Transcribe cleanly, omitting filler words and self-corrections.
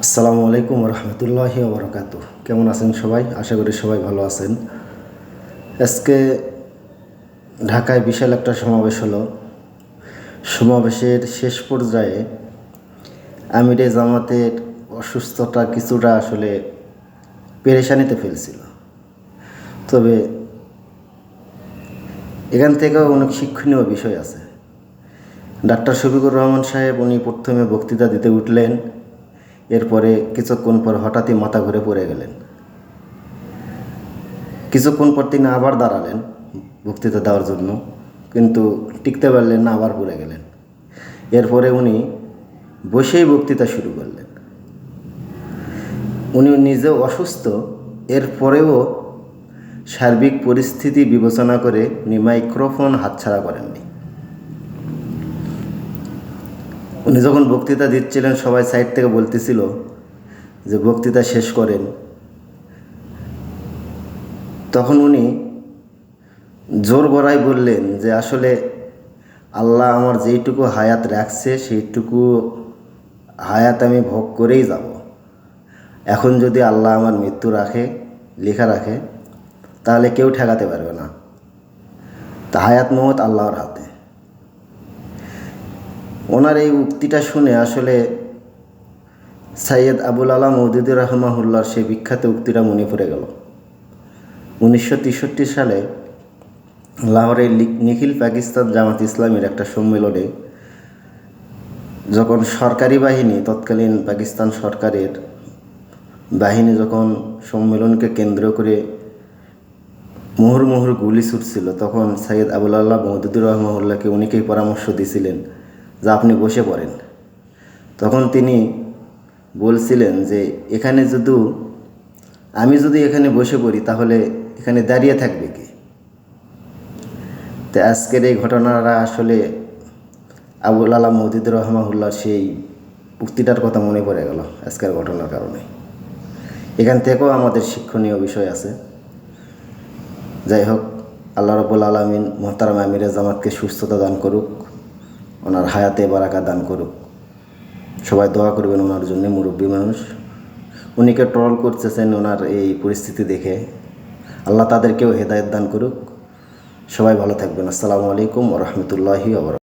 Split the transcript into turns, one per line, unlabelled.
আসসালামু আলাইকুম রহমতুল্লাহি ওবরাকাতুহ। কেমন আছেন সবাই? আশা করি সবাই ভালো আছেন। আজকে ঢাকায় বিশাল একটা সমাবেশ হলো। সমাবেশের শেষ পর্যায়ে আমিরে জামাতের অসুস্থতা কিছুটা আসলে পেরেশানিতে ফেলছিল। তবে এখান থেকেও অনেক শিক্ষণীয় বিষয় আছে। ডাক্তার শফিকুর রহমান সাহেব উনি প্রথমে বক্তৃতা দিতে উঠলেন, এরপরে কিছুক্ষণ পর হঠাৎই মাথা ঘুরে পড়ে গেলেন। কিছুক্ষণ পর তিনি আবার দাঁড়ালেন বক্তৃতা দেওয়ার জন্য, কিন্তু টিকতে পারলেন না, আবার পড়ে গেলেন। এরপরে উনি বসেই বক্তৃতা শুরু করলেন। উনি নিজেও অসুস্থ, এরপরেও সার্বিক পরিস্থিতি বিবেচনা করে উনি মাইক্রোফোন হাতছাড়া করেননি। উনি যখন বক্তৃতা দিচ্ছিলেন সবাই সাইড থেকে বলতেছিল যে বক্তৃতা শেষ করেন। তখন উনি জোর গলায় বললেন যে আসলে আল্লাহ আমার যেইটুকু হায়াত রাখছে সেইটুকু হায়াত আমি ভোগ করেই যাব। এখন যদি আল্লাহ আমার মৃত্যু লেখা রাখে তাহলে কেউ ঠেকাতে পারবে না। তা হায়াত মওত আল্লাহর হাতে। ওনার এই উক্তিটা শুনে আসলে সৈয়দ আবুল আলা মওদুদী রাহমাহুল্লাহর সেই বিখ্যাত উক্তিটা মনে পড়ে গেল। 1963 সালে লাহোরের নিখিল পাকিস্তান জামাত ইসলামীর একটা সম্মেলনে যখন সরকারি বাহিনী, তৎকালীন পাকিস্তান সরকারের বাহিনী যখন সম্মেলনকে কেন্দ্র করে মুহুর্মুহুর গুলি ছুটছিল, তখন সৈয়দ আবুল আলা মওদুদী রাহমাহুল্লাহকে উনিকেই পরামর্শ দিয়েছিলেন যে আপনি বসে পড়েন। তখন তিনি বলছিলেন যে আমি যদি এখানে বসে পড়ি তাহলে এখানে দাঁড়িয়ে থাকবে কে? তো আজকের এই ঘটনাটা আসলে আবুল আলা মওদুদী রাহমাহুল্লাহর সেই উক্তিটার কথা মনে পড়ে গেল আজকের ঘটনার কারণে। এখান থেকেও আমাদের শিক্ষণীয় বিষয় আছে। যাই হোক, আল্লাহ রাব্বুল আলামিন মুহতারাম আমিরে জামাতকে সুস্থতা দান করুক, ওনার হায়াতে বারাকা দান করুক। সবাই দোয়া করবেন ওনার জন্য। মুরব্বী মানুষ, উনিকে ট্রল করতেছেন ওনার এই পরিস্থিতি দেখে। আল্লাহ তাদেরকেও হেদায়েত দান করুক। সবাই ভালো থাকবেন। আসসালামু আলাইকুম ওয়া রাহমাতুল্লাহি ওয়া বারাকাতুহু।